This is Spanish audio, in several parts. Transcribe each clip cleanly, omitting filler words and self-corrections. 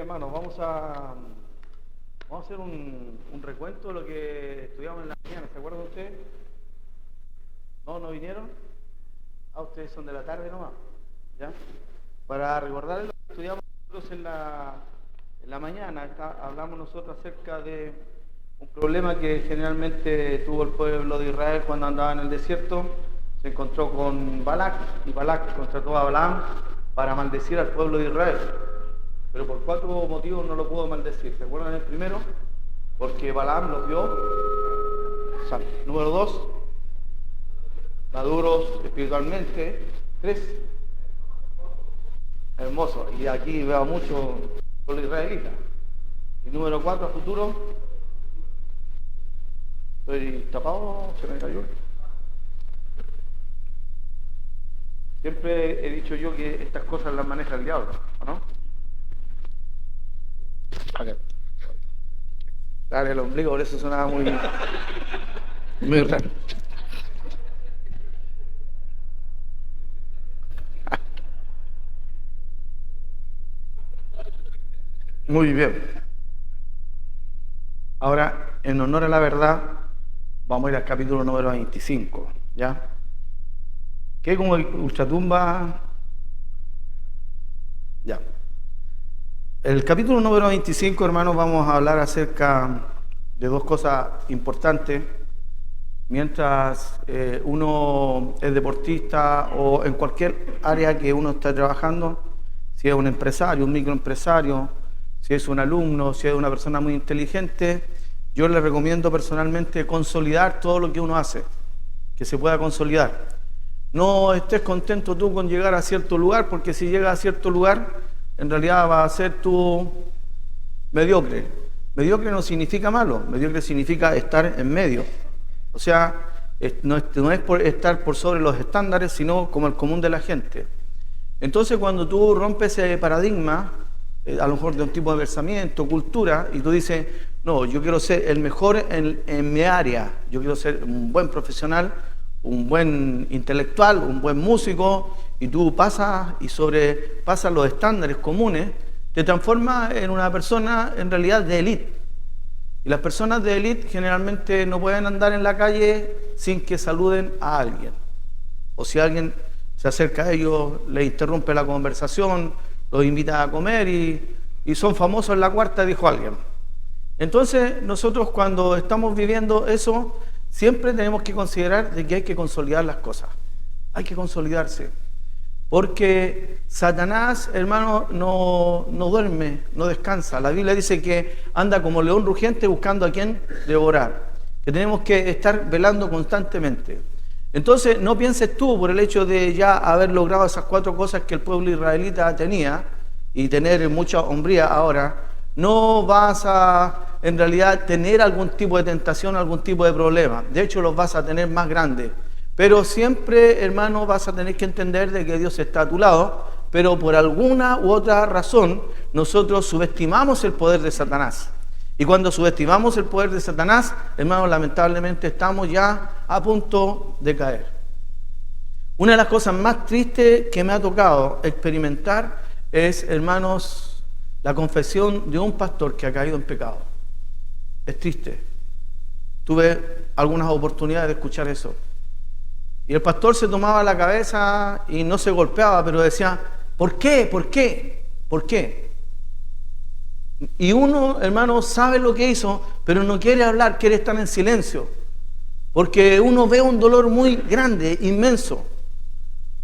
hermanos, vamos a hacer un recuento de lo que estudiamos en la mañana. ¿Se acuerdan ustedes? ¿No vinieron? Ustedes son de la tarde nomás, ¿ya? Para recordar lo que estudiamos nosotros en la mañana, hablamos nosotros acerca de un problema que generalmente tuvo el pueblo de Israel cuando andaba en el desierto. Se encontró con Balac, y Balac contrató a Balaam para maldecir al pueblo de Israel. Pero por 4 motivos no lo pudo maldecir. ¿Se acuerdan el primero? Porque Balaam los vio santos. Número 2, maduros espiritualmente. 3, hermosos. Y aquí veo mucho pueblo israelita. Y número 4, a futuro. Estoy tapado, se me cayó. Siempre he dicho yo que estas cosas las maneja el diablo, ¿o no? Dale el ombligo, por eso sonaba muy raro. Muy bien. Ahora, en honor a la verdad, vamos a ir al capítulo número 25, ¿ya? ¿Qué como ultratumba? Ya. El capítulo número 25, hermanos, vamos a hablar acerca de 2 cosas importantes. Mientras uno es deportista o en cualquier área que uno está trabajando, si es un empresario, un microempresario, si es un alumno, si es una persona muy inteligente, yo le recomiendo personalmente consolidar todo lo que uno hace, que se pueda consolidar. No estés contento tú con llegar a cierto lugar, porque si llegas a cierto lugar, en realidad vas a ser tú mediocre. Mediocre no significa malo, mediocre significa estar en medio. O sea, no es por estar por sobre los estándares, sino como el común de la gente. Entonces, cuando tú rompes ese paradigma, a lo mejor de un tipo de pensamiento, cultura, y tú dices, no, yo quiero ser el mejor en mi área, yo quiero ser un buen profesional, un buen intelectual, un buen músico, y tú pasas y sobrepasas los estándares comunes, te transformas en una persona en realidad de élite. Y las personas de élite generalmente no pueden andar en la calle sin que saluden a alguien. O si alguien se acerca a ellos, les interrumpe la conversación, los invita a comer y son famosos en la cuarta, dijo alguien. Entonces, nosotros cuando estamos viviendo eso, siempre tenemos que considerar de que hay que consolidar las cosas. Hay que consolidarse. Porque Satanás, hermano, no duerme, no descansa. La Biblia dice que anda como león rugiente buscando a quien devorar. Que tenemos que estar velando constantemente. Entonces, no pienses tú, por el hecho de ya haber logrado esas 4 cosas que el pueblo israelita tenía y tener mucha hombría ahora, no vas a, en realidad, tener algún tipo de tentación, algún tipo de problema. De hecho, los vas a tener más grandes. Pero siempre, hermano, vas a tener que entender de que Dios está a tu lado, pero por alguna u otra razón, nosotros subestimamos el poder de Satanás. Y cuando subestimamos el poder de Satanás, hermano, lamentablemente estamos ya a punto de caer. Una de las cosas más tristes que me ha tocado experimentar es, hermanos, la confesión de un pastor que ha caído en pecado. Es triste. Tuve algunas oportunidades de escuchar eso. Y el pastor se tomaba la cabeza y no se golpeaba, pero decía, ¿por qué? ¿Por qué? ¿Por qué? Y uno, hermano, sabe lo que hizo, pero no quiere hablar, quiere estar en silencio. Porque uno ve un dolor muy grande, inmenso.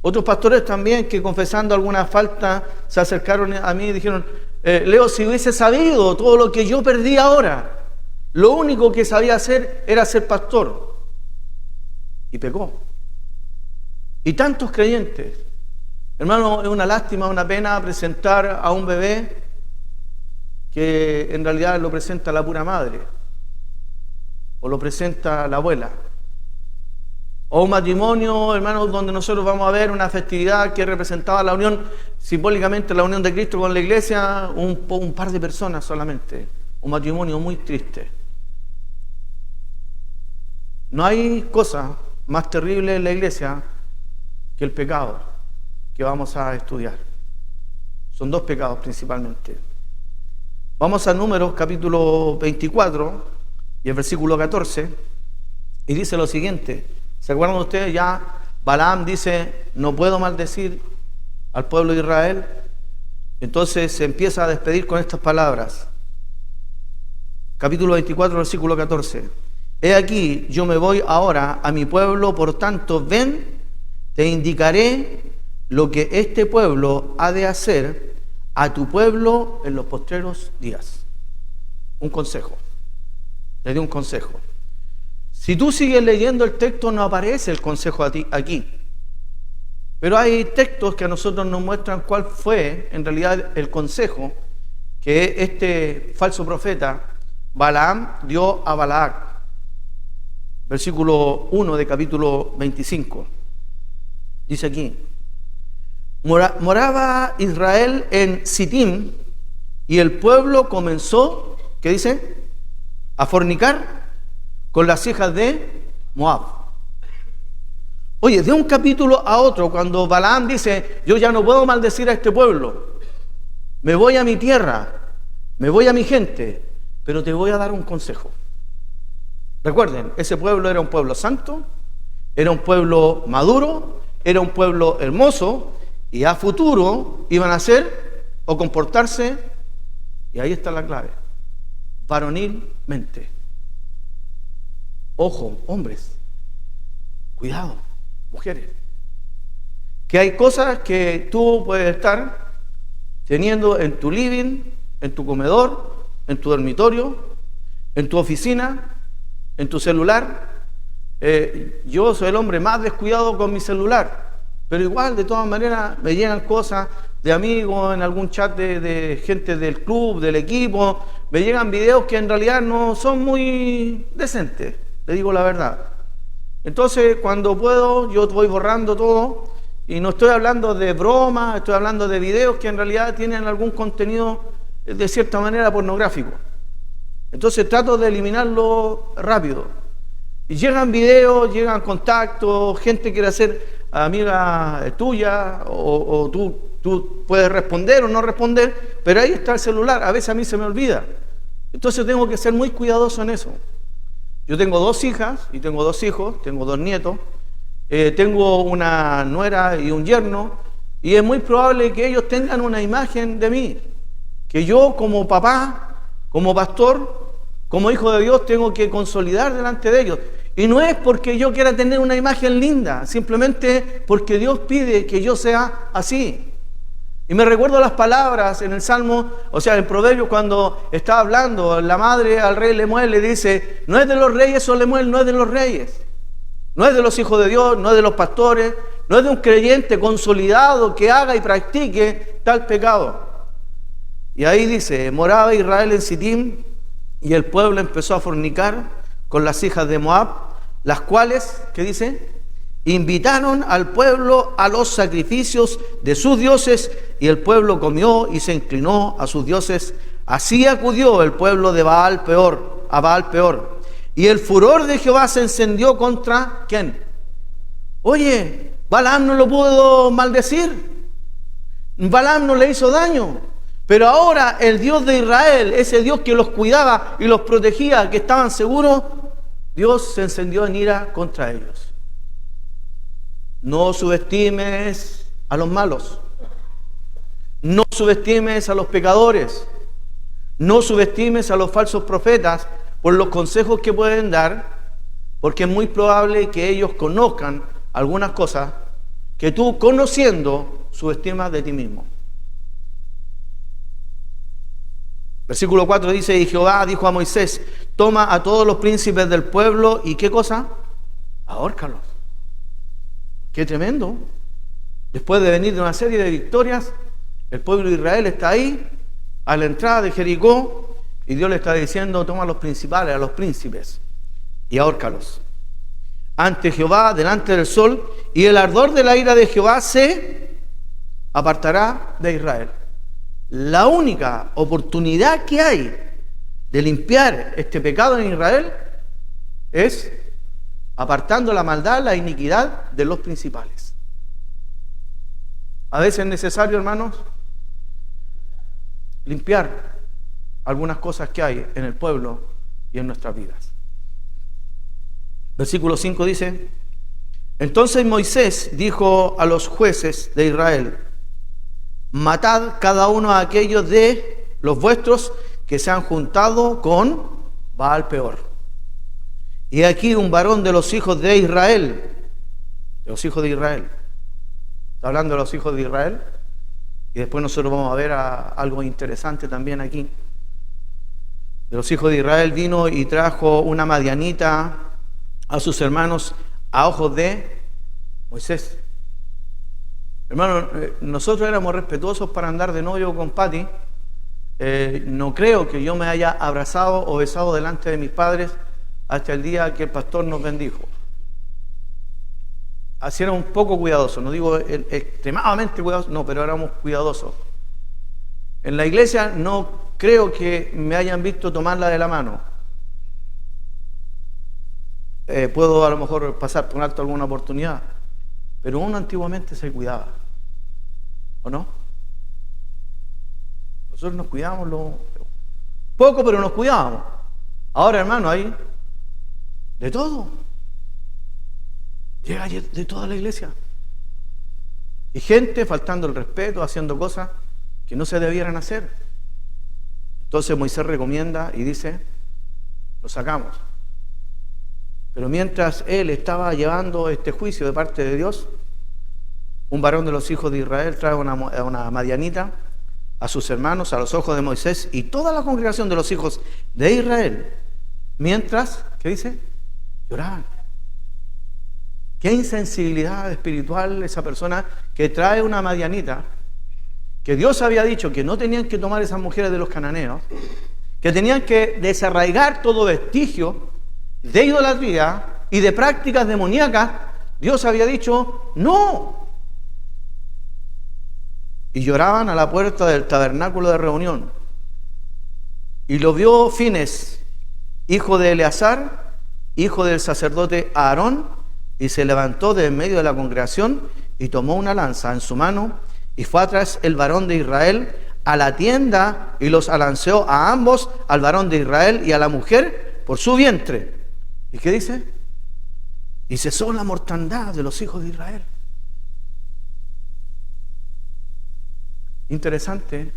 Otros pastores también que confesando alguna falta se acercaron a mí y dijeron, Leo, si hubiese sabido todo lo que yo perdí ahora, lo único que sabía hacer era ser pastor. Y pecó. Y tantos creyentes. Hermano, es una lástima, una pena presentar a un bebé que en realidad lo presenta la pura madre, o lo presenta la abuela. O un matrimonio, hermanos, donde nosotros vamos a ver una festividad que representaba la unión, simbólicamente la unión de Cristo con la iglesia, un par de personas solamente. Un matrimonio muy triste. No hay cosa más terrible en la iglesia que el pecado que vamos a estudiar. Son 2 pecados principalmente. Vamos a Números capítulo 24 y el versículo 14, y dice lo siguiente. ¿Se acuerdan ustedes? Ya Balaam dice, no puedo maldecir al pueblo de Israel. Entonces se empieza a despedir con estas palabras. Capítulo 24, versículo 14. He aquí, yo me voy ahora a mi pueblo, por tanto, ven, te indicaré lo que este pueblo ha de hacer a tu pueblo en los postreros días. Un consejo. Le di un consejo. Si tú sigues leyendo el texto, no aparece el consejo aquí. Pero hay textos que a nosotros nos muestran cuál fue en realidad el consejo que este falso profeta Balaam dio a Balac. Versículo 1 de capítulo 25. Dice aquí: moraba Israel en Sittim, y el pueblo comenzó, ¿qué dice? A fornicar con las hijas de Moab. Oye, de un capítulo a otro, cuando Balaam dice, yo ya no puedo maldecir a este pueblo, me voy a mi tierra, me voy a mi gente, pero te voy a dar un consejo. Recuerden, ese pueblo era un pueblo santo, era un pueblo maduro, era un pueblo hermoso, y a futuro iban a ser o comportarse, y ahí está la clave, varonilmente. Ojo, hombres, cuidado, mujeres, que hay cosas que tú puedes estar teniendo en tu living, en tu comedor, en tu dormitorio, en tu oficina, en tu celular. Yo soy el hombre más descuidado con mi celular, pero igual de todas maneras me llegan cosas de amigos, en algún chat de gente del club, del equipo, me llegan videos que en realidad no son muy decentes, le digo la verdad. Entonces, cuando puedo, yo voy borrando todo, y no estoy hablando de bromas, estoy hablando de videos que en realidad tienen algún contenido de cierta manera pornográfico. Entonces trato de eliminarlo rápido. Y llegan videos, llegan contactos, gente quiere ser amiga tuya, o tú puedes responder o no responder, pero ahí está el celular, a veces a mí se me olvida. Entonces tengo que ser muy cuidadoso en eso. Yo tengo 2 hijas y tengo 2 hijos, tengo 2 nietos, tengo una nuera y un yerno, y es muy probable que ellos tengan una imagen de mí, que yo como papá, como pastor, como hijo de Dios, tengo que consolidar delante de ellos. Y no es porque yo quiera tener una imagen linda, simplemente porque Dios pide que yo sea así. Y me recuerdo las palabras en el Salmo, o sea, en Proverbios, cuando está hablando, la madre al rey Lemuel le dice, no es de los reyes, o Lemuel, no es de los reyes, no es de los hijos de Dios, no es de los pastores, no es de un creyente consolidado que haga y practique tal pecado. Y ahí dice, moraba Israel en Sittim, y el pueblo empezó a fornicar con las hijas de Moab, las cuales, ¿qué dice? Invitaron al pueblo a los sacrificios de sus dioses, y el pueblo comió y se inclinó a sus dioses. Así acudió el pueblo de Baal Peor, a Baal Peor, y el furor de Jehová se encendió contra ¿quién? Oye, Balaam no lo pudo maldecir, Balaam no le hizo daño, pero ahora el Dios de Israel, ese Dios que los cuidaba y los protegía, que estaban seguros, Dios se encendió en ira contra ellos. No subestimes a los malos, no subestimes a los pecadores, no subestimes a los falsos profetas por los consejos que pueden dar, porque es muy probable que ellos conozcan algunas cosas que tú, conociendo, subestimas de ti mismo. Versículo 4 dice, y Jehová dijo a Moisés, toma a todos los príncipes del pueblo, ¿y qué cosa? Ahórcalos. Qué tremendo. Después de venir de una serie de victorias, el pueblo de Israel está ahí, a la entrada de Jericó, y Dios le está diciendo, toma a los principales, a los príncipes, y ahórcalos. Ante Jehová, delante del sol, y el ardor de la ira de Jehová se apartará de Israel. La única oportunidad que hay de limpiar este pecado en Israel es apartando la maldad, la iniquidad de los principales. A veces es necesario, hermanos, limpiar algunas cosas que hay en el pueblo y en nuestras vidas. Versículo 5 dice: entonces Moisés dijo a los jueces de Israel: matad cada uno a aquellos de los vuestros que se han juntado con Baal-peor. Y aquí un varón de los hijos de Israel, está hablando de los hijos de Israel, y después nosotros vamos a ver algo interesante también aquí. De los hijos de Israel vino y trajo una madianita a sus hermanos a ojos de Moisés. Hermano, nosotros éramos respetuosos para andar de novio con Pati. No creo que yo me haya abrazado o besado delante de mis padres hasta el día que el pastor nos bendijo. Así era un poco cuidadoso, no digo extremadamente cuidadoso, no, pero éramos cuidadosos. En la iglesia no creo que me hayan visto tomarla de la mano. Puedo a lo mejor pasar por alto alguna oportunidad, pero uno antiguamente se cuidaba, ¿o no? Nosotros nos cuidábamos poco, pero nos cuidábamos. Ahora, hermano, hay de todo. Llega de toda la iglesia. Y gente faltando el respeto, haciendo cosas que no se debieran hacer. Entonces Moisés recomienda y dice: lo sacamos. Pero mientras él estaba llevando este juicio de parte de Dios, un varón de los hijos de Israel trae una madianita a sus hermanos a los ojos de Moisés y toda la congregación de los hijos de Israel, mientras, ¿qué dice? Lloraban. Qué insensibilidad espiritual esa persona que trae una madianita, que Dios había dicho que no tenían que tomar esas mujeres de los cananeos, que tenían que desarraigar todo vestigio de idolatría y de prácticas demoníacas. Dios había dicho no. Y lloraban a la puerta del tabernáculo de reunión. Y lo vio Fines, hijo de Eleazar, hijo del sacerdote Aarón, y se levantó de en medio de la congregación y tomó una lanza en su mano y fue atrás el varón de Israel a la tienda y los alanceó a ambos, al varón de Israel y a la mujer, por su vientre. ¿Y qué dice? Y cesó la mortandad de los hijos de Israel. Interesante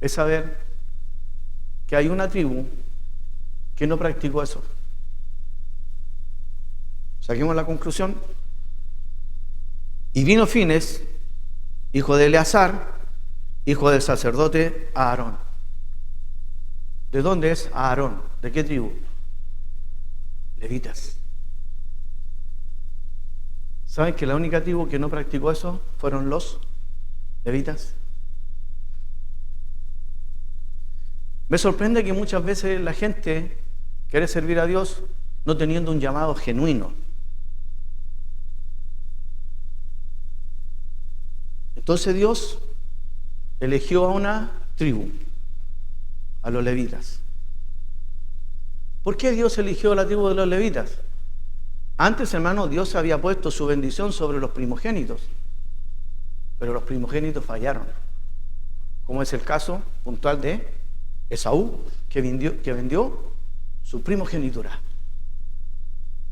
es saber que hay una tribu que no practicó eso. Saquemos la conclusión. Y vino Fines, hijo de Eleazar, hijo del sacerdote Aarón. ¿De dónde es Aarón? ¿De qué tribu? Levitas. ¿Saben que la única tribu que no practicó eso fueron los levitas? Me sorprende que muchas veces la gente quiere servir a Dios no teniendo un llamado genuino. Entonces Dios eligió a una tribu, a los levitas. ¿Por qué Dios eligió a la tribu de los levitas? Antes, hermano, Dios había puesto su bendición sobre los primogénitos, pero los primogénitos fallaron, como es el caso puntual de Esaú, que vendió su primogenitura.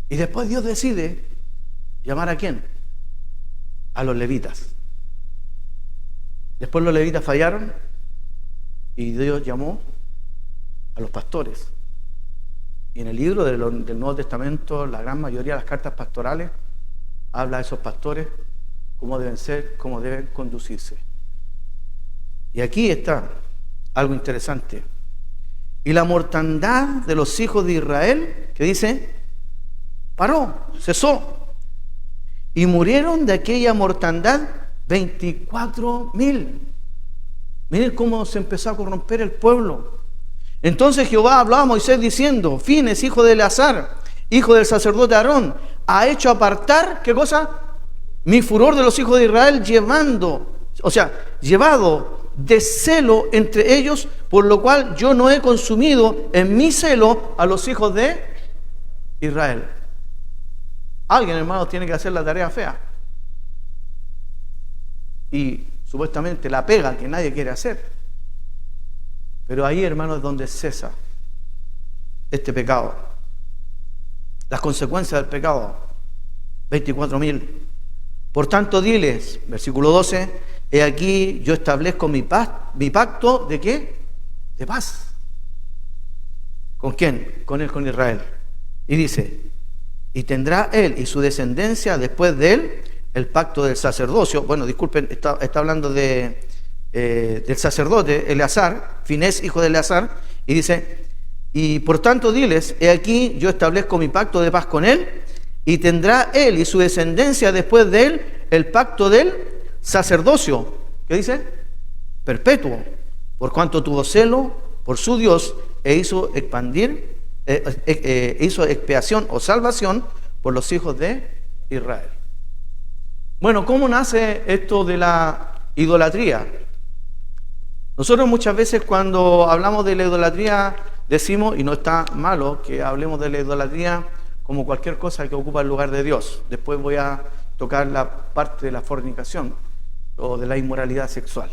Y después Dios decide llamar ¿a quién? A los levitas. Después los levitas fallaron y Dios llamó a los pastores. Y en el libro del Nuevo Testamento, la gran mayoría de las cartas pastorales habla de esos pastores, cómo deben ser, cómo deben conducirse. Y aquí está algo interesante. Y la mortandad de los hijos de Israel, que dice, paró, cesó. Y murieron de aquella mortandad 24,000. Miren cómo se empezó a corromper el pueblo. Entonces Jehová hablaba a Moisés diciendo: Fines, hijo de Eleazar, hijo del sacerdote Aarón, ha hecho apartar, ¿qué cosa? Mi furor de los hijos de Israel, llevado de celo entre ellos, por lo cual yo no he consumido en mi celo a los hijos de Israel. Alguien, hermano, tiene que hacer la tarea fea. Y supuestamente la pega que nadie quiere hacer. Pero ahí, hermanos, es donde cesa este pecado. Las consecuencias del pecado. 24.000. Por tanto, diles, versículo 12, he aquí yo establezco mi pacto, ¿de qué? De paz. ¿Con quién? Con él, con Israel. Y dice, y tendrá él y su descendencia después de él el pacto del sacerdocio. Bueno, disculpen, está hablando del sacerdote Eleazar, Finés, hijo de Eleazar, y dice, y por tanto diles, he aquí yo establezco mi pacto de paz con él, y tendrá él y su descendencia después de él el pacto del sacerdocio. ¿Qué dice? Perpetuo, por cuanto tuvo celo por su Dios e hizo hizo expiación o salvación por los hijos de Israel. Bueno, ¿cómo nace esto de la idolatría? Nosotros muchas veces cuando hablamos de la idolatría decimos, y no está malo que hablemos de la idolatría como cualquier cosa que ocupa el lugar de Dios. Después voy a tocar la parte de la fornicación o de la inmoralidad sexual.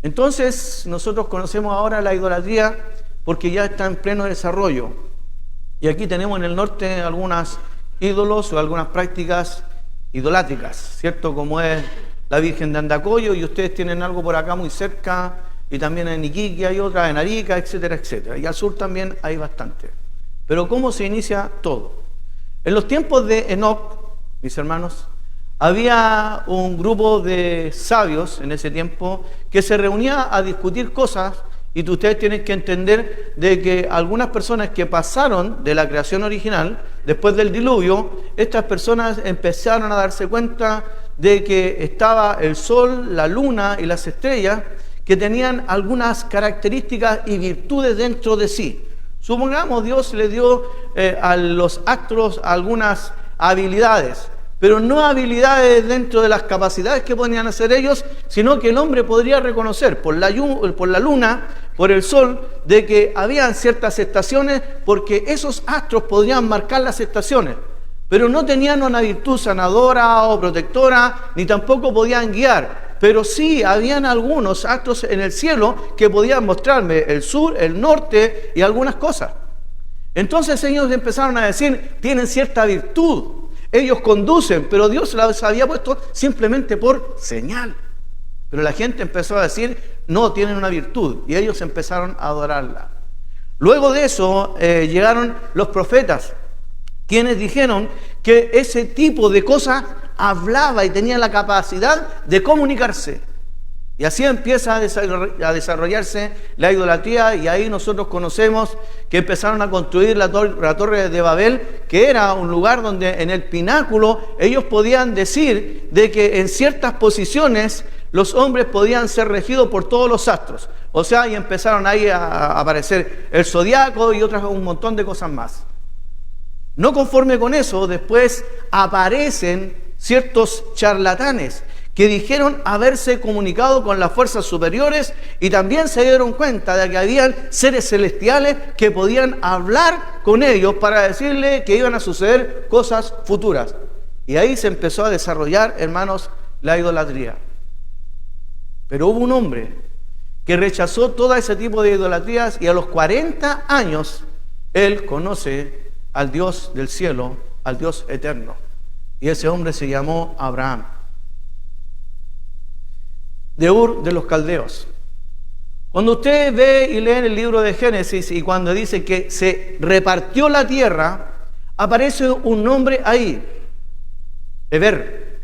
Entonces, nosotros conocemos ahora la idolatría porque ya está en pleno desarrollo. Y aquí tenemos en el norte algunos ídolos o algunas prácticas idolátricas, ¿cierto? Como es la Virgen de Andacollo, y ustedes tienen algo por acá muy cerca, y también en Iquique hay otra, en Arica, etcétera, etcétera. Y al sur también hay bastante. Pero ¿cómo se inicia todo? En los tiempos de Enoc, mis hermanos, había un grupo de sabios en ese tiempo que se reunía a discutir cosas, y ustedes tienen que entender de que algunas personas que pasaron de la creación original, después del diluvio, estas personas empezaron a darse cuenta de que estaba el sol, la luna y las estrellas que tenían algunas características y virtudes dentro de sí. Supongamos Dios le dio a los astros algunas habilidades, pero no habilidades dentro de las capacidades que podían hacer ellos, sino que el hombre podría reconocer por la luna, por el sol, de que habían ciertas estaciones, porque esos astros podrían marcar las estaciones, pero no tenían una virtud sanadora o protectora, ni tampoco podían guiar. Pero sí habían algunos astros en el cielo que podían mostrarme el sur, el norte y algunas cosas. Entonces ellos empezaron a decir, tienen cierta virtud, ellos conducen, pero Dios las había puesto simplemente por señal. Pero la gente empezó a decir, no, tienen una virtud, y ellos empezaron a adorarla. Luego de eso llegaron los profetas, quienes dijeron que ese tipo de cosas hablaba y tenía la capacidad de comunicarse. Y así empieza a desarrollarse la idolatría, y ahí nosotros conocemos que empezaron a construir la torre de Babel, que era un lugar donde en el pináculo ellos podían decir de que en ciertas posiciones los hombres podían ser regidos por todos los astros. O sea, y empezaron ahí a aparecer el zodiaco y un montón de cosas más. No conforme con eso, después aparecen ciertos charlatanes que dijeron haberse comunicado con las fuerzas superiores, y también se dieron cuenta de que habían seres celestiales que podían hablar con ellos para decirle que iban a suceder cosas futuras. Y ahí se empezó a desarrollar, hermanos, la idolatría. Pero hubo un hombre que rechazó todo ese tipo de idolatrías, y a los 40 años él conoce al Dios del cielo, al Dios eterno. Y ese hombre se llamó Abraham, de Ur de los Caldeos. Cuando usted ve y lee en el libro de Génesis, y cuando dice que se repartió la tierra, aparece un nombre ahí, Eber.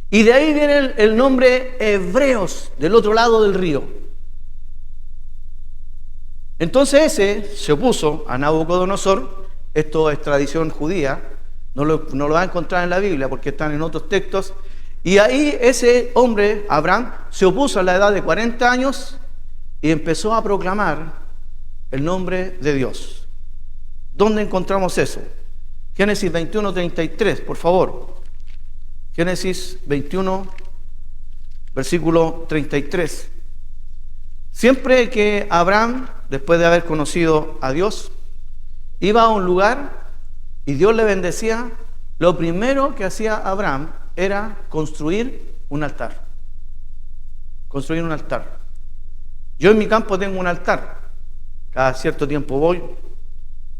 Y de ahí viene el nombre hebreos, del otro lado del río. Entonces ese se opuso a Nabucodonosor. Esto es tradición judía, no lo va a encontrar en la Biblia porque están en otros textos. Y ahí ese hombre, Abraham, se opuso a la edad de 40 años y empezó a proclamar el nombre de Dios. ¿Dónde encontramos eso? Génesis 21:33, por favor. Génesis 21, versículo 33. Siempre que Abraham, después de haber conocido a Dios, iba a un lugar y Dios le bendecía, lo primero que hacía Abraham era construir un altar. Construir un altar. Yo en mi campo tengo un altar. Cada cierto tiempo voy,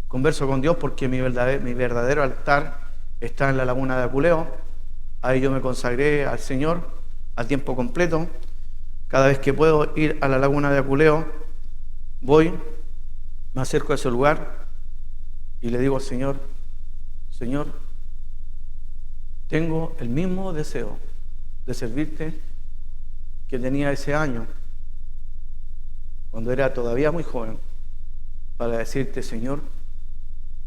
converso con Dios porque mi verdadero altar está en la laguna de Aculeo. Ahí yo me consagré al Señor a tiempo completo. Cada vez que puedo ir a la laguna de Aculeo, voy, me acerco a ese lugar y le digo al Señor: Señor, tengo el mismo deseo de servirte que tenía ese año, cuando era todavía muy joven, para decirte: Señor,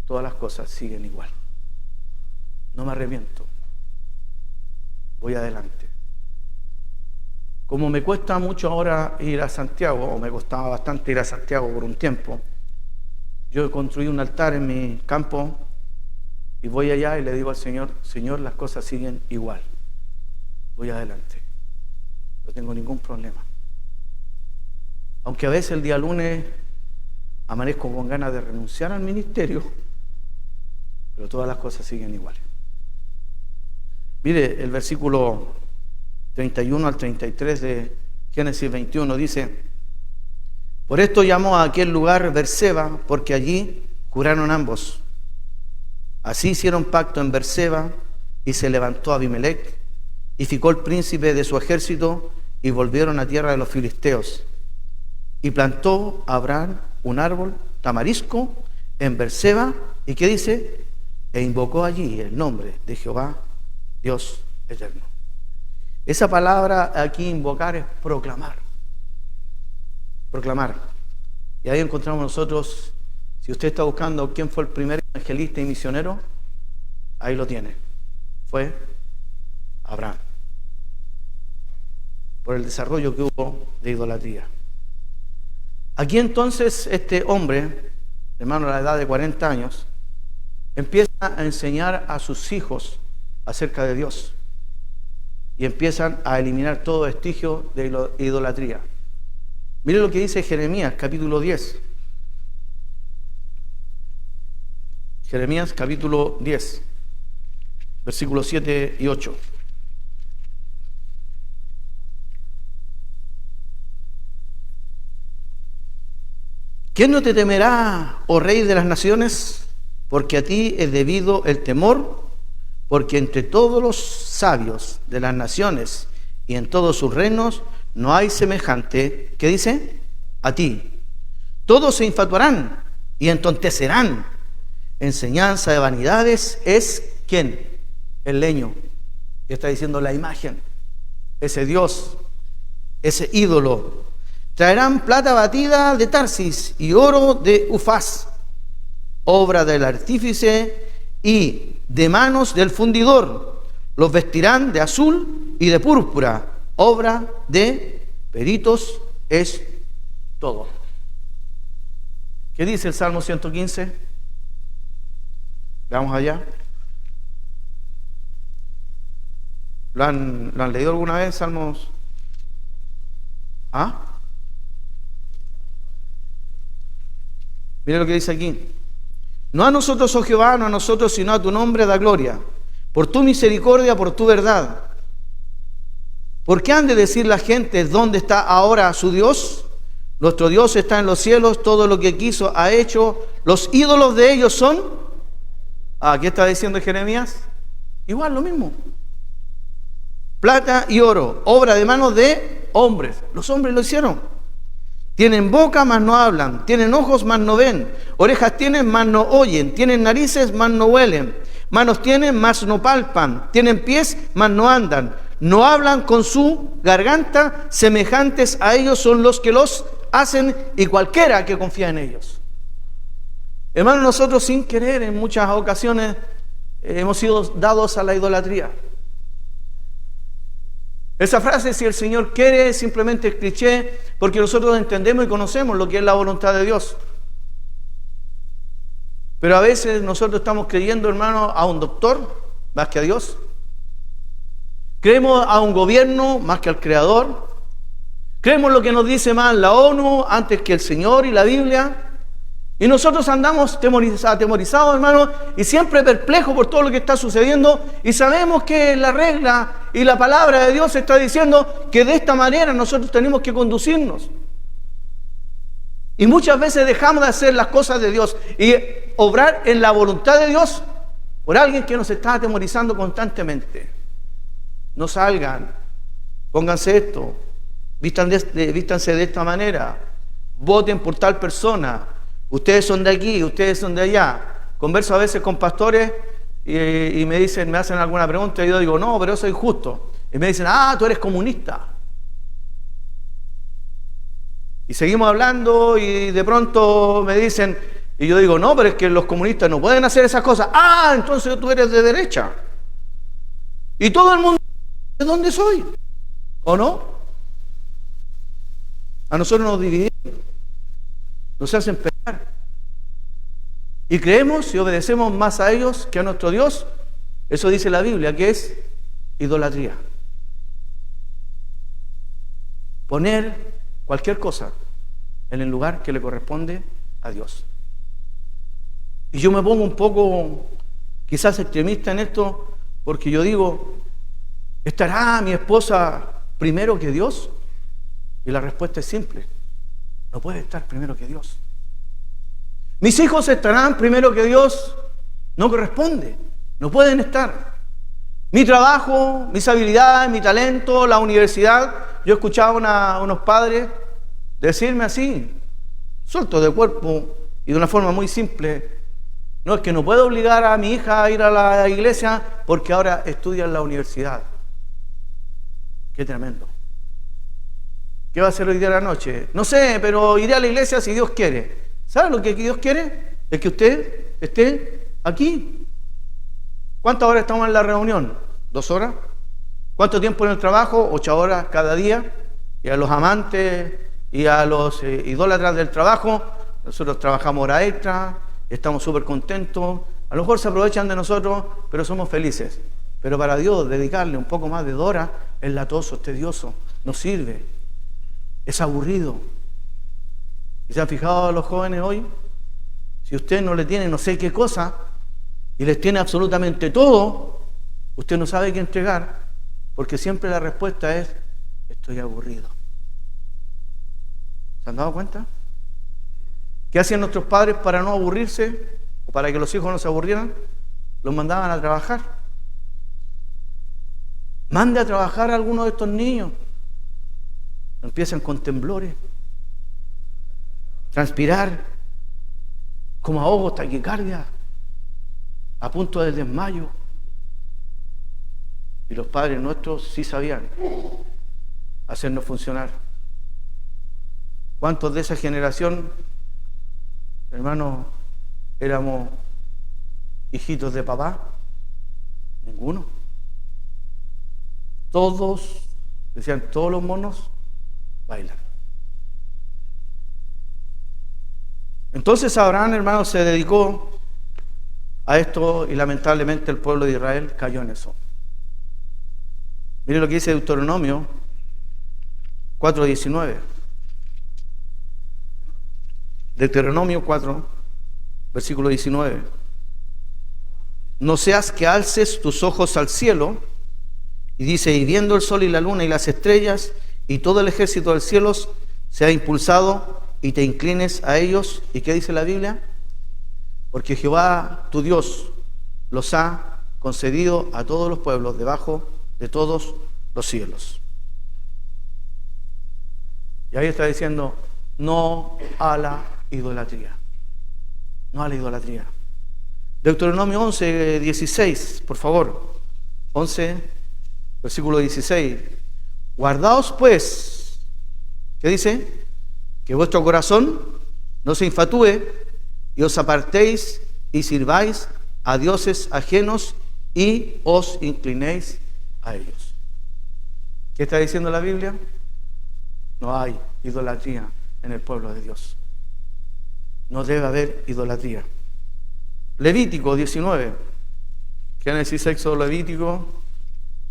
todas las cosas siguen igual. No me arrepiento. Voy adelante. Como me cuesta mucho ahora ir a Santiago, o me costaba bastante ir a Santiago por un tiempo, yo he construido un altar en mi campo y voy allá y le digo al Señor: Señor, las cosas siguen igual. Voy adelante. No tengo ningún problema. Aunque a veces el día lunes amanezco con ganas de renunciar al ministerio, pero todas las cosas siguen iguales. Mire, el versículo 31 al 33 de Génesis 21 dice: por esto llamó a aquel lugar Berseba, porque allí juraron ambos. Así hicieron pacto en Berseba, y se levantó Abimelech, y ficó el príncipe de su ejército, y volvieron a tierra de los filisteos. Y plantó Abraham un árbol tamarisco en Berseba, ¿y qué dice? E invocó allí el nombre de Jehová, Dios eterno. Esa palabra aquí, invocar, es proclamar. Proclamar. Y ahí encontramos nosotros, si usted está buscando quién fue el primer evangelista y misionero, ahí lo tiene. Fue Abraham. Por el desarrollo que hubo de idolatría. Aquí entonces este hombre, hermano, a la edad de 40 años, empieza a enseñar a sus hijos acerca de Dios. Y empiezan a eliminar todo vestigio de idolatría. Mire lo que dice Jeremías, capítulo 10. Jeremías, capítulo 10, versículos 7 y 8. ¿Quién no te temerá, oh Rey de las naciones? Porque a ti es debido el temor, porque entre todos los sabios de las naciones y en todos sus reinos no hay semejante, ¿qué dice? A ti. Todos se infatuarán y entontecerán. Enseñanza de vanidades es ¿quién? El leño. Y está diciendo la imagen, ese Dios, ese ídolo. Traerán plata batida de Tarsis y oro de Ufaz, obra del artífice y de manos del fundidor. Los vestirán de azul y de púrpura, obra de peritos es todo. ¿Qué dice el Salmo 115? Veamos allá. ¿Lo han leído alguna vez, Salmos? ¿Ah? Mire lo que dice aquí. No a nosotros, oh Jehová, no a nosotros, sino a tu nombre da gloria, por tu misericordia, por tu verdad. ¿Por qué han de decir la gente dónde está ahora su Dios? Nuestro Dios está en los cielos, todo lo que quiso ha hecho. Los ídolos de ellos son... ¿qué está diciendo Jeremías? Igual, lo mismo. Plata y oro, obra de manos de hombres. Los hombres lo hicieron. Tienen boca, mas no hablan. Tienen ojos, mas no ven. Orejas tienen, mas no oyen. Tienen narices, mas no huelen. Manos tienen, mas no palpan. Tienen pies, mas no andan. No hablan con su garganta. Semejantes a ellos son los que los hacen y cualquiera que confía en ellos. Hermanos, nosotros sin querer en muchas ocasiones hemos sido dados a la idolatría. Esa frase, si el Señor quiere, simplemente es cliché, porque nosotros entendemos y conocemos lo que es la voluntad de Dios. Pero a veces nosotros estamos creyendo, hermano, a un doctor más que a Dios. Creemos a un gobierno más que al Creador. Creemos lo que nos dice más la ONU antes que el Señor y la Biblia. Y nosotros andamos atemorizados, hermanos, y siempre perplejos por todo lo que está sucediendo, y sabemos que la regla y la palabra de Dios está diciendo que de esta manera nosotros tenemos que conducirnos. Y muchas veces dejamos de hacer las cosas de Dios y obrar en la voluntad de Dios por alguien que nos está atemorizando constantemente. No salgan, pónganse esto, vístanse de esta manera, voten por tal persona, ustedes son de aquí, ustedes son de allá. Converso a veces con pastores y me dicen, me hacen alguna pregunta y yo digo, no, pero yo soy justo. Y me dicen, tú eres comunista. Y seguimos hablando y de pronto me dicen, y yo digo, no, pero es que los comunistas no pueden hacer esas cosas. Entonces tú eres de derecha. Y todo el mundo sabe de dónde soy, ¿o no? A nosotros nos dividen, nos hacen pelear. Y creemos y obedecemos más a ellos que a nuestro Dios. Eso dice la Biblia, que es idolatría. Poner cualquier cosa en el lugar que le corresponde a Dios. Y yo me pongo un poco quizás extremista en esto, porque yo digo, ¿estará mi esposa primero que Dios? Y la respuesta es simple, no puede estar primero que Dios. ¿Mis hijos estarán primero que Dios? No corresponde, no pueden estar. Mi trabajo, mis habilidades, mi talento, la universidad. Yo escuchaba a unos padres decirme así, suelto de cuerpo y de una forma muy simple, no, es que no puedo obligar a mi hija a ir a la iglesia porque ahora estudia en la universidad. Qué tremendo. ¿Qué va a hacer hoy día a la noche? No sé, pero iré a la iglesia si Dios quiere. ¿Sabe lo que Dios quiere? Es que usted esté aquí. ¿Cuántas horas estamos en la reunión? 2 horas. ¿Cuánto tiempo en el trabajo? 8 horas cada día. Y a los amantes y a los idólatras del trabajo, nosotros trabajamos horas extra, estamos súper contentos. A lo mejor se aprovechan de nosotros, pero somos felices. Pero para Dios, dedicarle un poco más de horas es latoso, es tedioso, no sirve, es aburrido. ¿Y se han fijado a los jóvenes hoy? Si usted no le tiene no sé qué cosa y les tiene absolutamente todo, usted no sabe qué entregar, porque siempre la respuesta es, estoy aburrido. ¿Se han dado cuenta? ¿Qué hacían nuestros padres para no aburrirse o para que los hijos no se aburrieran? Los mandaban a trabajar. Mande a trabajar a alguno de estos niños. Empiezan con temblores, transpirar, como ahogo, taquicardia, a punto del desmayo. Y los padres nuestros sí sabían hacernos funcionar. ¿Cuántos de esa generación, hermanos, éramos hijitos de papá? Ninguno. Todos, decían, todos los monos bailan. Entonces Abraham, hermanos, se dedicó a esto y lamentablemente el pueblo de Israel cayó en eso. Mire lo que dice Deuteronomio 4:19. Deuteronomio 4, versículo 19. No seas que alces tus ojos al cielo, y dice, y viendo el sol y la luna y las estrellas y todo el ejército del cielo sea impulsado y te inclines a ellos. ¿Y qué dice la Biblia? Porque Jehová tu Dios los ha concedido a todos los pueblos debajo de todos los cielos. Y ahí está diciendo, no a la idolatría. No a la idolatría. Deuteronomio 11, 16, por favor. 11, versículo 16. Guardaos pues, ¿qué dice? Que vuestro corazón no se infatúe y os apartéis y sirváis a dioses ajenos y os inclinéis a ellos. ¿Qué está diciendo la Biblia? No hay idolatría en el pueblo de Dios. No debe haber idolatría. Levítico 19. Génesis, Éxodo, Levítico,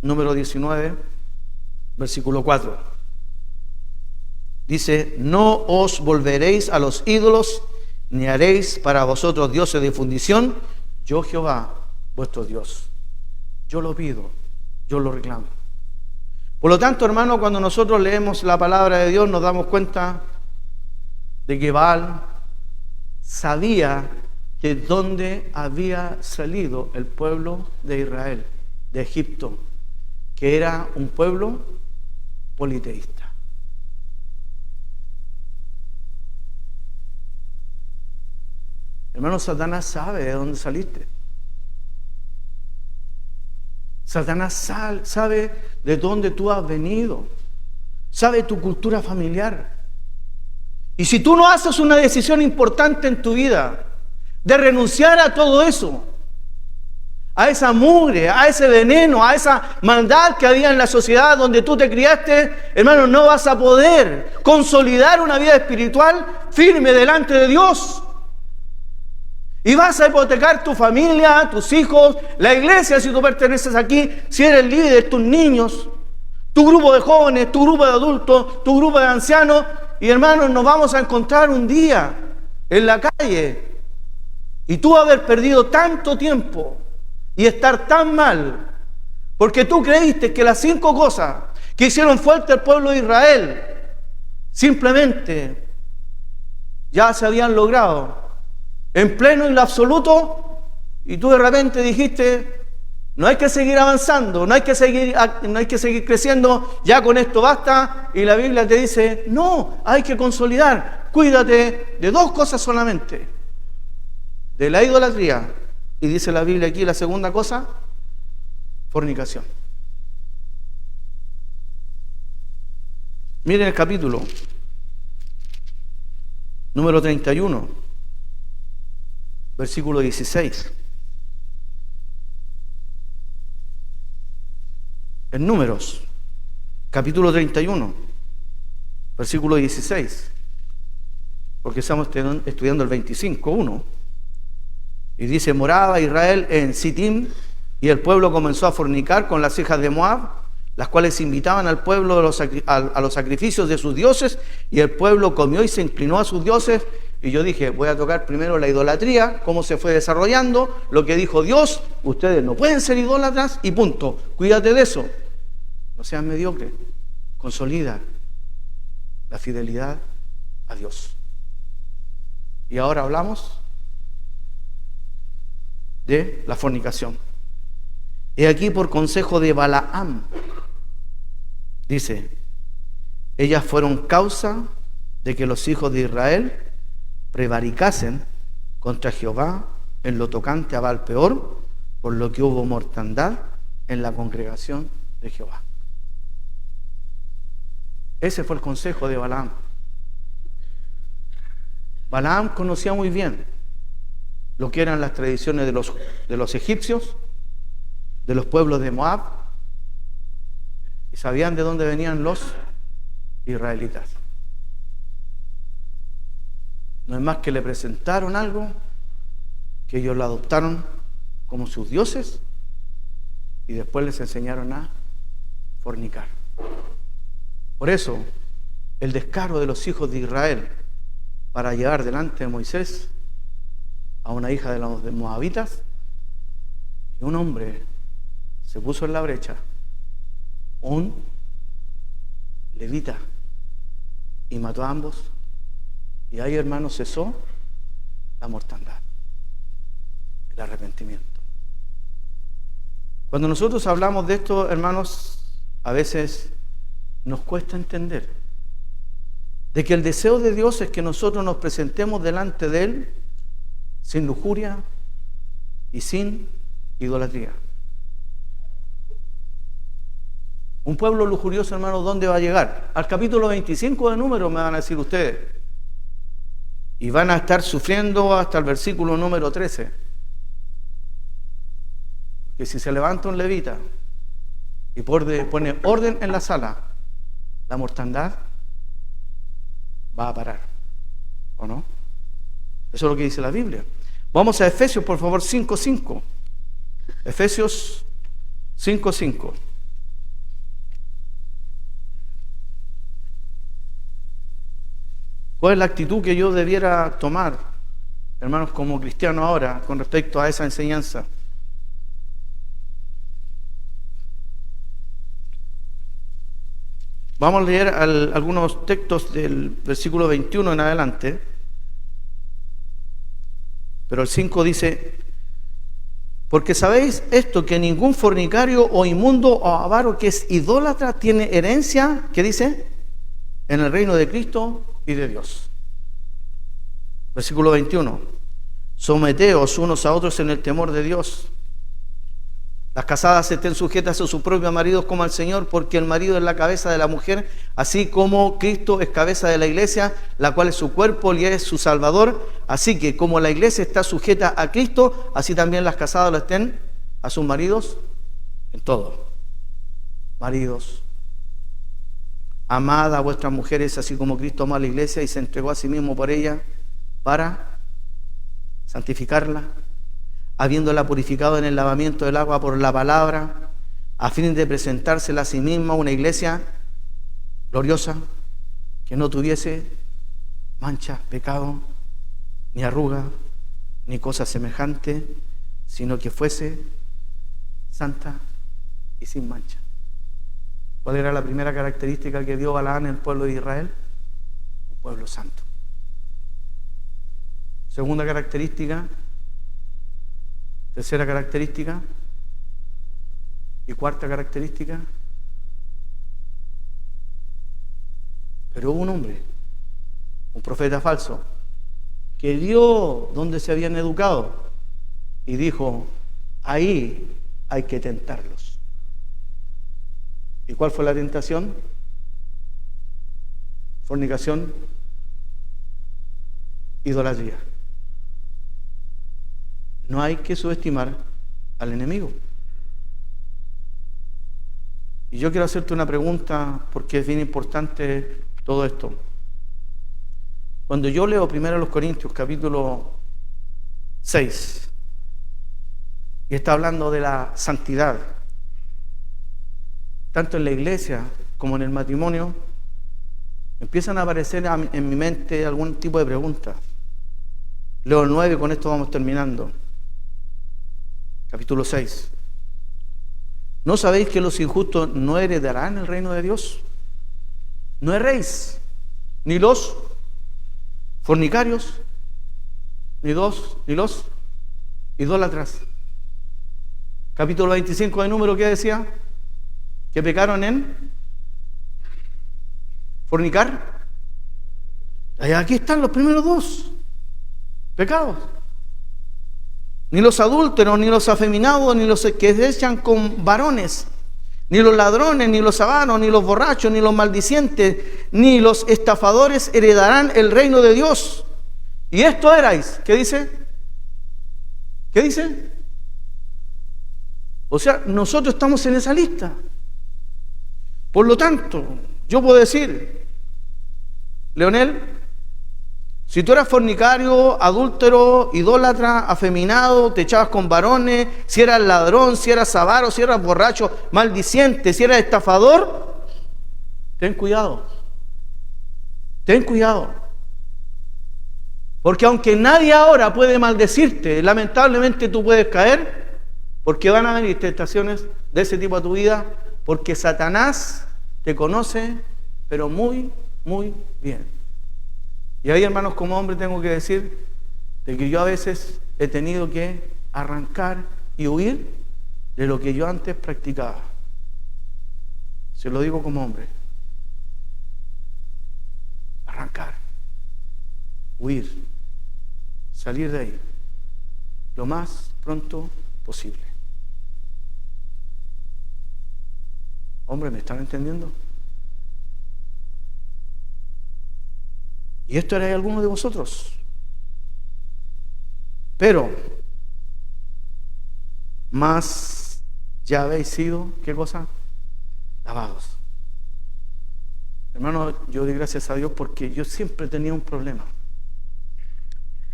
número 19, versículo 4. Dice, no os volveréis a los ídolos, ni haréis para vosotros dioses de fundición. Yo Jehová, vuestro Dios. Yo lo pido, yo lo reclamo. Por lo tanto, hermano, cuando nosotros leemos la palabra de Dios, nos damos cuenta de Gebal sabía de dónde había salido el pueblo de Israel, de Egipto, que era un pueblo politeísta. Hermano, Satanás sabe de dónde saliste. Satanás sabe de dónde tú has venido. Sabe tu cultura familiar. Y si tú no haces una decisión importante en tu vida de renunciar a todo eso, a esa mugre, a ese veneno, a esa maldad que había en la sociedad donde tú te criaste, hermano, no vas a poder consolidar una vida espiritual firme delante de Dios. Y vas a hipotecar tu familia, tus hijos, la iglesia si tú perteneces aquí, si eres líder, tus niños, tu grupo de jóvenes, tu grupo de adultos, tu grupo de ancianos. Y hermanos, nos vamos a encontrar un día en la calle y tú haber perdido tanto tiempo y estar tan mal porque tú creíste que las 5 cosas que hicieron fuerte al pueblo de Israel simplemente ya se habían logrado en pleno y en lo absoluto, y tú de repente dijiste: no hay que seguir avanzando, no hay que seguir creciendo, ya con esto basta. Y la Biblia te dice: no, hay que consolidar. Cuídate de 2 cosas solamente: de la idolatría, y dice la Biblia aquí la segunda cosa, fornicación. Miren el capítulo número 31, versículo 16. En Números, capítulo 31, versículo 16, porque estamos estudiando el 25:1, y dice: moraba Israel en Sittim, y el pueblo comenzó a fornicar con las hijas de Moab, las cuales invitaban al pueblo a los sacrificios de sus dioses, y el pueblo comió y se inclinó a sus dioses. Y yo dije: voy a tocar primero la idolatría, cómo se fue desarrollando, lo que dijo Dios: ustedes no pueden ser idólatras, y punto, cuídate de eso. No seas mediocre, consolida la fidelidad a Dios. Y ahora hablamos de la fornicación. He aquí, por consejo de Balaam, dice: ellas fueron causa de que los hijos de Israel prevaricasen contra Jehová en lo tocante a Baal-peor, por lo que hubo mortandad en la congregación de Jehová. Ese fue el consejo de Balaam. Balaam conocía muy bien lo que eran las tradiciones de los egipcios, de los pueblos de Moab, y sabían de dónde venían los israelitas. No es más que le presentaron algo, que ellos lo adoptaron como sus dioses, y después les enseñaron a fornicar. Por eso, el descaro de los hijos de Israel para llevar delante de Moisés a una hija de los moabitas, y un hombre se puso en la brecha, un levita, y mató a ambos. Y ahí, hermanos, cesó la mortandad, el arrepentimiento. Cuando nosotros hablamos de esto, hermanos, a veces nos cuesta entender de que el deseo de Dios es que nosotros nos presentemos delante de Él sin lujuria y sin idolatría. Un pueblo lujurioso, hermano, ¿dónde va a llegar? Al capítulo 25 de Números, me van a decir ustedes. Y van a estar sufriendo hasta el versículo número 13. Porque si se levanta un levita y pone orden en la sala, la mortandad va a parar, ¿o no? Eso es lo que dice la Biblia. Vamos a Efesios, por favor, 5:5. Efesios 5:5. ¿Cuál es la actitud que yo debiera tomar, hermanos, como cristiano ahora, con respecto a esa enseñanza? Vamos a leer algunos textos del versículo 21 en adelante. Pero el 5 dice: porque sabéis esto, que ningún fornicario o inmundo o avaro que es idólatra tiene herencia, ¿qué dice? En el reino de Cristo y de Dios. Versículo 21. Someteos unos a otros en el temor de Dios. Las casadas estén sujetas a sus propios maridos como al Señor, porque el marido es la cabeza de la mujer, así como Cristo es cabeza de la iglesia, la cual es su cuerpo y es su Salvador. Así que como la iglesia está sujeta a Cristo, así también las casadas lo estén a sus maridos en todo. Maridos, amad a vuestras mujeres, así como Cristo amó a la iglesia y se entregó a sí mismo por ella para santificarla, habiéndola purificado en el lavamiento del agua por la palabra, a fin de presentársela a sí misma una iglesia gloriosa, que no tuviese mancha, pecado, ni arruga, ni cosa semejante, sino que fuese santa y sin mancha. ¿Cuál era la primera característica que dio Balaam en el pueblo de Israel? Un pueblo santo. Segunda característica, tercera característica y cuarta característica. Pero hubo un hombre, un profeta falso, que dio donde se habían educado y dijo: ahí hay que tentarlos. ¿Y cuál fue la tentación? Fornicación, idolatría. No hay que subestimar al enemigo. Y yo quiero hacerte una pregunta, porque es bien importante todo esto. Cuando yo leo 1 Corintios capítulo 6, y está hablando de la santidad, tanto en la iglesia como en el matrimonio, empiezan a aparecer en mi mente algún tipo de preguntas. Leo el 9 y con esto vamos terminando. Capítulo 6. ¿No sabéis que los injustos no heredarán el reino de Dios? No erréis, ni los fornicarios, ni los idólatras. Capítulo 25 de Números, ¿qué decía? Que pecaron en fornicar. Aquí están los primeros dos pecados. Ni los adúlteros, ni los afeminados, ni los que se echan con varones, ni los ladrones, ni los avaros, ni los borrachos, ni los maldicientes, ni los estafadores heredarán el reino de Dios. Y esto erais, ¿qué dice? ¿Qué dice? O sea, nosotros estamos en esa lista. Por lo tanto, yo puedo decir: Leonel, si tú eras fornicario, adúltero, idólatra, afeminado, te echabas con varones, si eras ladrón, si eras avaro, si eras borracho, maldiciente, si eras estafador, ten cuidado. Ten cuidado. Porque aunque nadie ahora puede maldecirte, lamentablemente tú puedes caer, porque van a venir tentaciones de ese tipo a tu vida, porque Satanás te conoce, pero muy, muy bien. Y ahí, hermanos, como hombre tengo que decir de que yo a veces he tenido que arrancar y huir de lo que yo antes practicaba. Se lo digo como hombre. Arrancar, huir, salir de ahí lo más pronto posible. Hombre, ¿me están entendiendo? Y esto era de alguno de vosotros. Pero más ya habéis sido, ¿qué cosa? Lavados. Hermano, yo doy gracias a Dios porque yo siempre tenía un problema.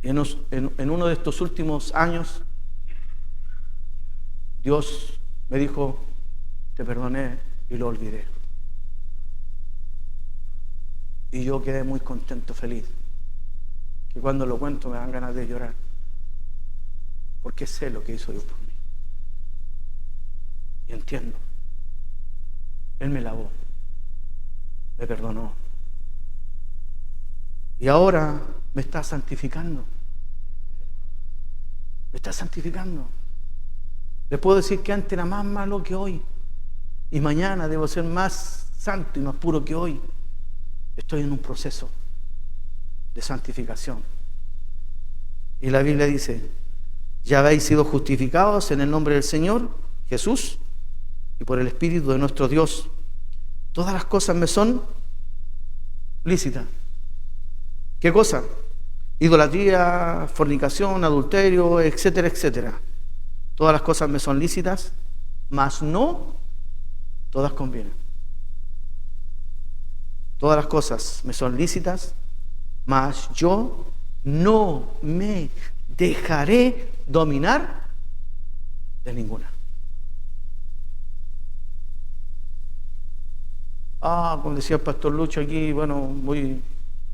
Y en uno de estos últimos años, Dios me dijo: te perdoné y lo olvidé. Y yo quedé muy contento, feliz. Que cuando lo cuento me dan ganas de llorar. Porque sé lo que hizo Dios por mí. Y entiendo. Él me lavó. me perdonó. Y ahora me está santificando. Me está santificando. Les puedo decir que antes era más malo que hoy. Y mañana debo ser más santo y más puro que hoy. Estoy en un proceso de santificación. Y la Biblia dice, ya habéis sido justificados en el nombre del Señor Jesús y por el Espíritu de nuestro Dios. Todas las cosas me son lícitas. ¿Qué cosa? Idolatría, fornicación, adulterio, etcétera, etcétera. Todas las cosas me son lícitas, mas no todas convienen. Todas las cosas me son lícitas, mas yo no me dejaré dominar de ninguna. Como decía el pastor Lucho aquí, bueno, de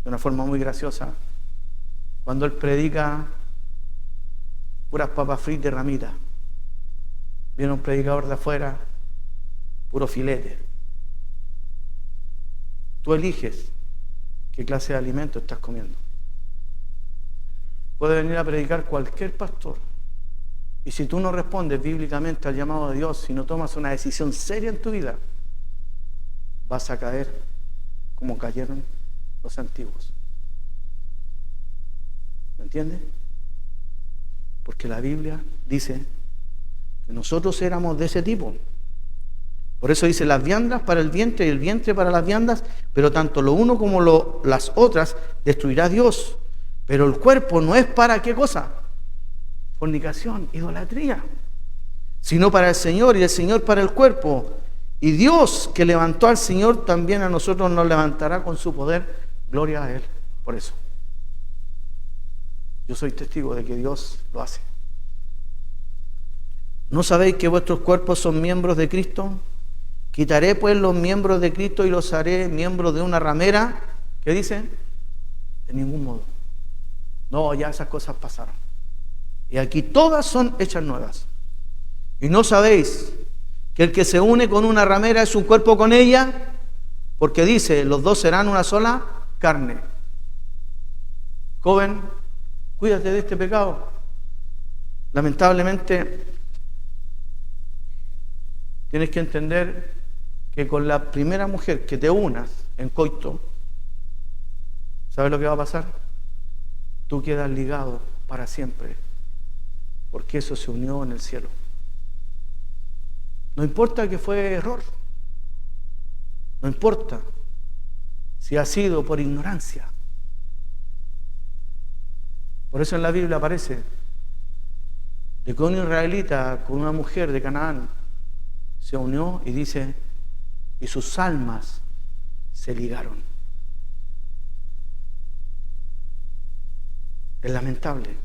una forma muy graciosa, cuando él predica puras papas fritas y ramitas, viene un predicador de afuera, puro filete. Tú eliges qué clase de alimento estás comiendo. Puede venir a predicar cualquier pastor, y si tú no respondes bíblicamente al llamado de Dios, si no tomas una decisión seria en tu vida, vas a caer como cayeron los antiguos. ¿Me entiendes? Porque la Biblia dice que nosotros éramos de ese tipo. Por eso dice las viandas para el vientre y el vientre para las viandas, pero tanto lo uno como las otras destruirá Dios. Pero el cuerpo no es para ¿qué cosa? Fornicación, idolatría, sino para el Señor y el Señor para el cuerpo. Y Dios que levantó al Señor también a nosotros nos levantará con su poder. Gloria a Él por eso. Yo soy testigo de que Dios lo hace. ¿No sabéis que vuestros cuerpos son miembros de Cristo? Quitaré pues los miembros de Cristo y los haré miembros de una ramera. ¿Qué dice? De ningún modo. No, ya esas cosas pasaron. Y aquí todas son hechas nuevas. ¿Y no sabéis que el que se une con una ramera es un cuerpo con ella? Porque dice, los dos serán una sola carne. Joven, cuídate de este pecado. Lamentablemente, tienes que entender que con la primera mujer que te unas en coito, ¿sabes lo que va a pasar? Tú quedas ligado para siempre, porque eso se unió en el cielo. No importa que fue error, no importa si ha sido por ignorancia. Por eso en la Biblia aparece de que un israelita con una mujer de Canaán se unió y dice, y sus almas se ligaron. Es lamentable.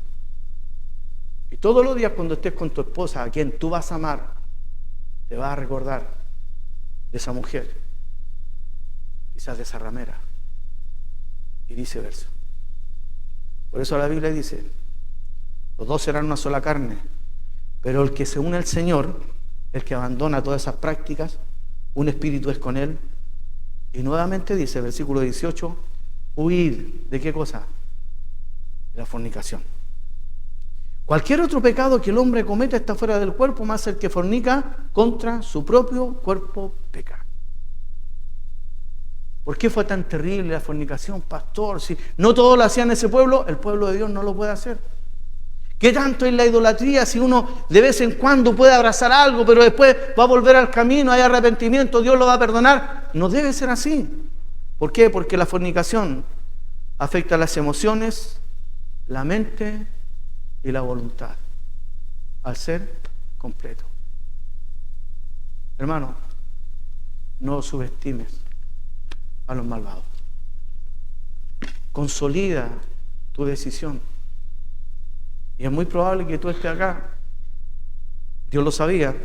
Y todos los días cuando estés con tu esposa, a quien tú vas a amar, te vas a recordar de esa mujer, quizás de esa ramera, y viceversa. Por eso la Biblia dice, los dos serán una sola carne, pero el que se une al Señor, el que abandona todas esas prácticas, un espíritu es con él. Y nuevamente dice, versículo 18, huid, ¿de qué cosa? De la fornicación. Cualquier otro pecado que el hombre cometa está fuera del cuerpo, más el que fornica contra su propio cuerpo peca. ¿Por qué fue tan terrible la fornicación, pastor? Si no todos lo hacían en ese pueblo, el pueblo de Dios no lo puede hacer. ¿Qué tanto es la idolatría si uno de vez en cuando puede abrazar algo, pero después va a volver al camino, hay arrepentimiento, Dios lo va a perdonar? No debe ser así. ¿Por qué? Porque la fornicación afecta las emociones, la mente y la voluntad, al ser completo. Hermano, no subestimes a los malvados. Consolida tu decisión. Y es muy probable que tú estés acá. Dios lo sabía.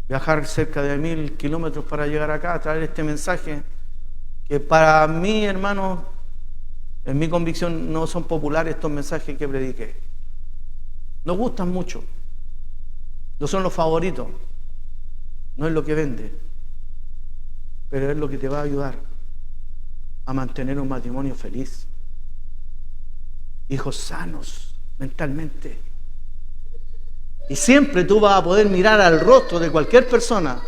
Viajar cerca de 1000 kilómetros para llegar acá, a traer este mensaje, que para mí, hermano, en mi convicción no son populares estos mensajes que prediqué. Nos gustan mucho. No son los favoritos. No es lo que vende. Pero es lo que te va a ayudar a mantener un matrimonio feliz. Hijos sanos mentalmente. Y siempre tú vas a poder mirar al rostro de cualquier persona,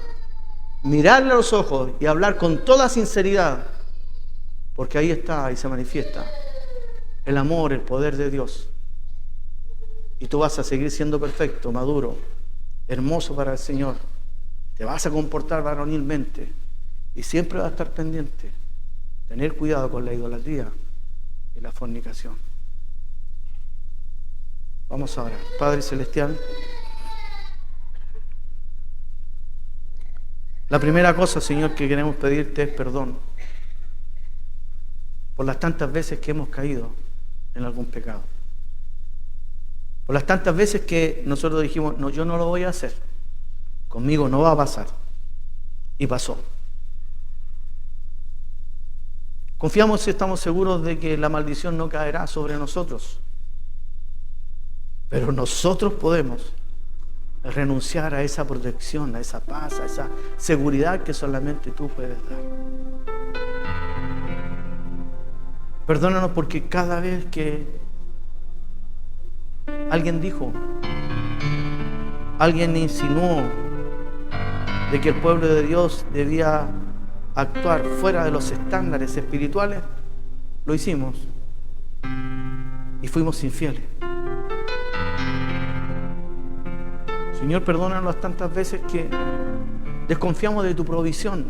mirarle a los ojos y hablar con toda sinceridad, porque ahí está y se manifiesta el amor, el poder de Dios. Y tú vas a seguir siendo perfecto, maduro, hermoso para el Señor. Te vas a comportar varonilmente y siempre vas a estar pendiente. Tener cuidado con la idolatría y la fornicación. Vamos a orar. Padre Celestial, la primera cosa, Señor, que queremos pedirte es perdón por las tantas veces que hemos caído en algún pecado. Por las tantas veces que nosotros dijimos, no, yo no lo voy a hacer. Conmigo no va a pasar. Y pasó. Confiamos y estamos seguros de que la maldición no caerá sobre nosotros. Pero nosotros podemos renunciar a esa protección, a esa paz, a esa seguridad que solamente tú puedes dar. Perdónanos porque cada vez que alguien dijo, alguien insinuó de que el pueblo de Dios debía actuar fuera de los estándares espirituales, lo hicimos y fuimos infieles. Señor, perdónanos las tantas veces que desconfiamos de tu provisión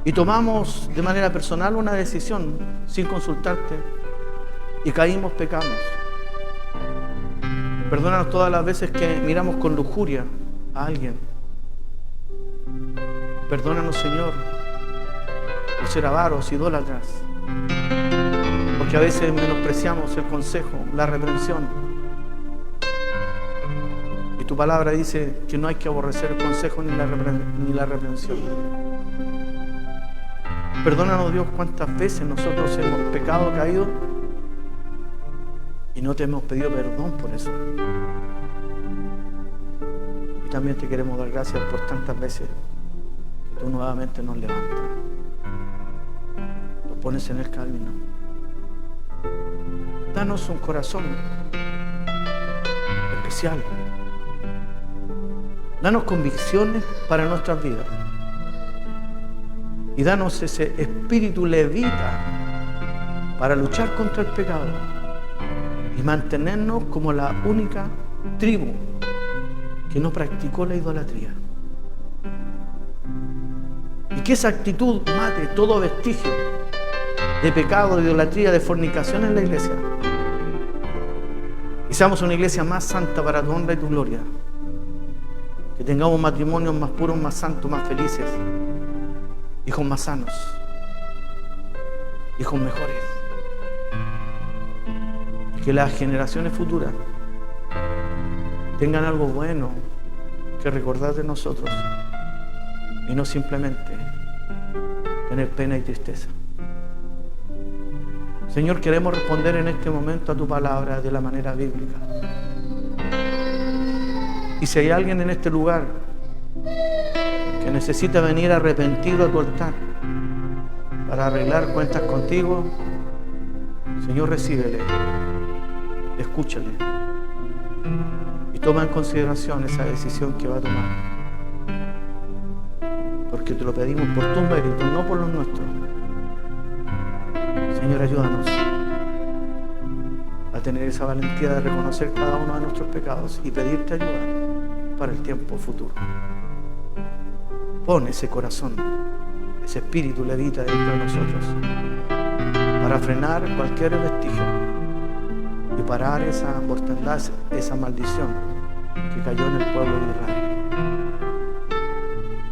y tomamos de manera personal una decisión sin consultarte y caímos, pecamos. Perdónanos todas las veces que miramos con lujuria a alguien. Perdónanos, Señor, por ser avaros, idólatras, porque a veces menospreciamos el consejo, la reprensión. Y tu palabra dice que no hay que aborrecer el consejo ni la reprensión. Perdónanos, Dios, cuántas veces nosotros hemos pecado, caído y no te hemos pedido perdón por eso. Y también te queremos dar gracias por tantas veces que tú nuevamente nos levantas, nos pones en el camino. Danos un corazón especial. Danos convicciones para nuestras vidas. Y danos ese espíritu levita para luchar contra el pecado y mantenernos como la única tribu que no practicó la idolatría. Y que esa actitud mate todo vestigio de pecado, de idolatría, de fornicación en la iglesia. Y seamos una iglesia más santa para tu honra y tu gloria. Que tengamos matrimonios más puros, más santos, más felices. Hijos más sanos. Hijos mejores. Y que las generaciones futuras tengan algo bueno que recordar de nosotros. Y no simplemente tener pena y tristeza. Señor, queremos responder en este momento a tu palabra de la manera bíblica. Y si hay alguien en este lugar que necesita venir arrepentido a tu altar para arreglar cuentas contigo, Señor, recíbele, escúchale y toma en consideración esa decisión que va a tomar, porque te lo pedimos por tus méritos, no por los nuestros. Señor, ayúdanos a tener esa valentía de reconocer cada uno de nuestros pecados y pedirte ayuda para el tiempo futuro. Pon ese corazón, ese espíritu levita dentro de nosotros para frenar cualquier vestigio y parar esa mortandad, esa maldición que cayó en el pueblo de Israel.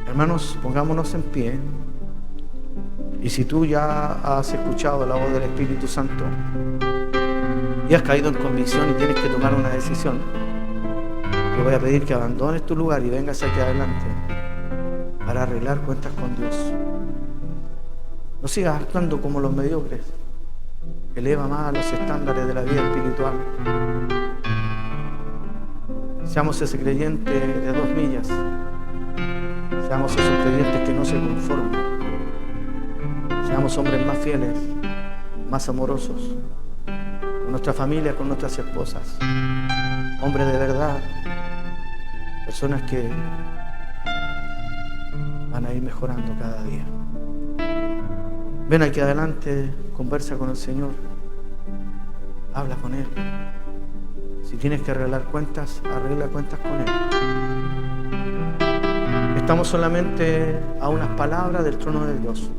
Hermanos, pongámonos en pie. Y si tú ya has escuchado la voz del Espíritu Santo y has caído en convicción y tienes que tomar una decisión, te voy a pedir que abandones tu lugar y vengas aquí adelante para arreglar cuentas con Dios. No sigas actuando como los mediocres. Eleva más los estándares de la vida espiritual. Seamos ese creyente de 2 millas. Seamos esos creyentes que no se conforman. Seamos hombres más fieles, más amorosos, con nuestra familia, con nuestras esposas. Hombres de verdad, personas que van a ir mejorando cada día. Ven aquí adelante, conversa con el Señor, habla con Él. Si tienes que arreglar cuentas, arregla cuentas con Él. Estamos solamente a unas palabras del trono de Dios,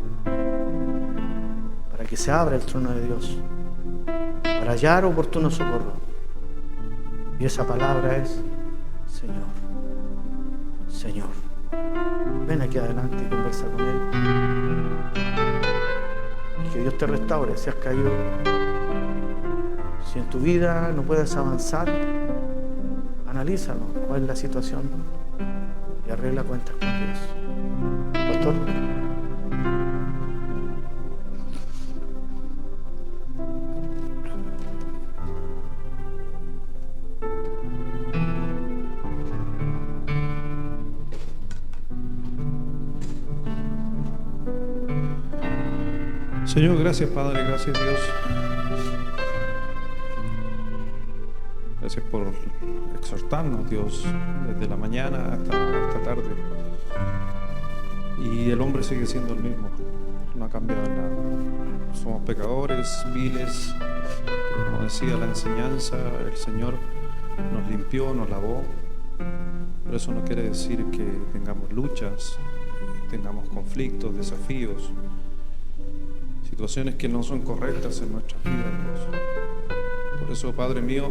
para que se abra el trono de Dios, para hallar oportuno socorro. Y esa palabra es Señor, Señor. Ven aquí adelante y conversa con Él. Que Dios te restaure si has caído. Si en tu vida no puedes avanzar, analízalo, cuál es la situación y arregla cuentas con Dios. Pastor. Señor, gracias Padre, gracias Dios. Gracias por exhortarnos, Dios, desde la mañana hasta esta tarde. Y el hombre sigue siendo el mismo, no ha cambiado nada. Somos pecadores, viles. Como decía la enseñanza, el Señor nos limpió, nos lavó. Pero eso no quiere decir que tengamos luchas, tengamos conflictos, desafíos, situaciones que no son correctas en nuestras vidas, Dios. Por eso, Padre mío,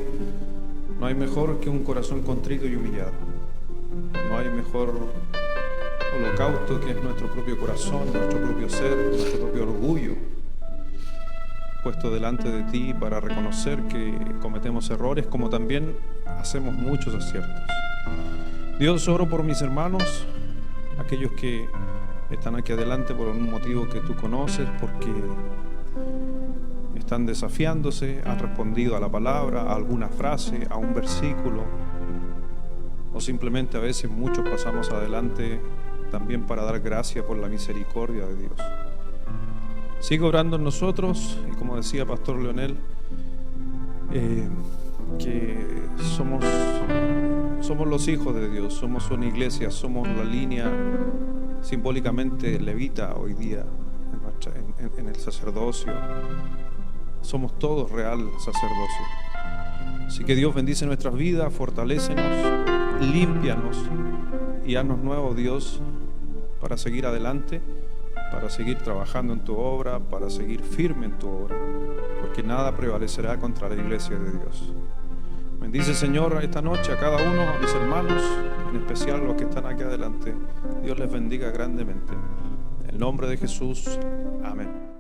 no hay mejor que un corazón contrito y humillado. No hay mejor holocausto que es nuestro propio corazón, nuestro propio ser, nuestro propio orgullo, puesto delante de ti para reconocer que cometemos errores, como también hacemos muchos aciertos. Dios, oro por mis hermanos, aquellos que están aquí adelante por un motivo que tú conoces, porque están desafiándose, han respondido a la palabra, a alguna frase, a un versículo, o simplemente a veces muchos pasamos adelante también para dar gracias por la misericordia de Dios. Sigue orando en nosotros, y como decía Pastor Leonel, que somos los hijos de Dios, somos una iglesia, somos la línea simbólicamente levita hoy día en el sacerdocio. Somos todos real sacerdocio. Así que Dios bendice nuestras vidas, fortalécenos, límpianos y haznos nuevos, Dios, para seguir adelante, para seguir trabajando en tu obra, para seguir firme en tu obra, porque nada prevalecerá contra la iglesia de Dios. Bendice, Señor, esta noche a cada uno, a mis hermanos, en especial a los que están aquí adelante. Dios les bendiga grandemente. En el nombre de Jesús, amén.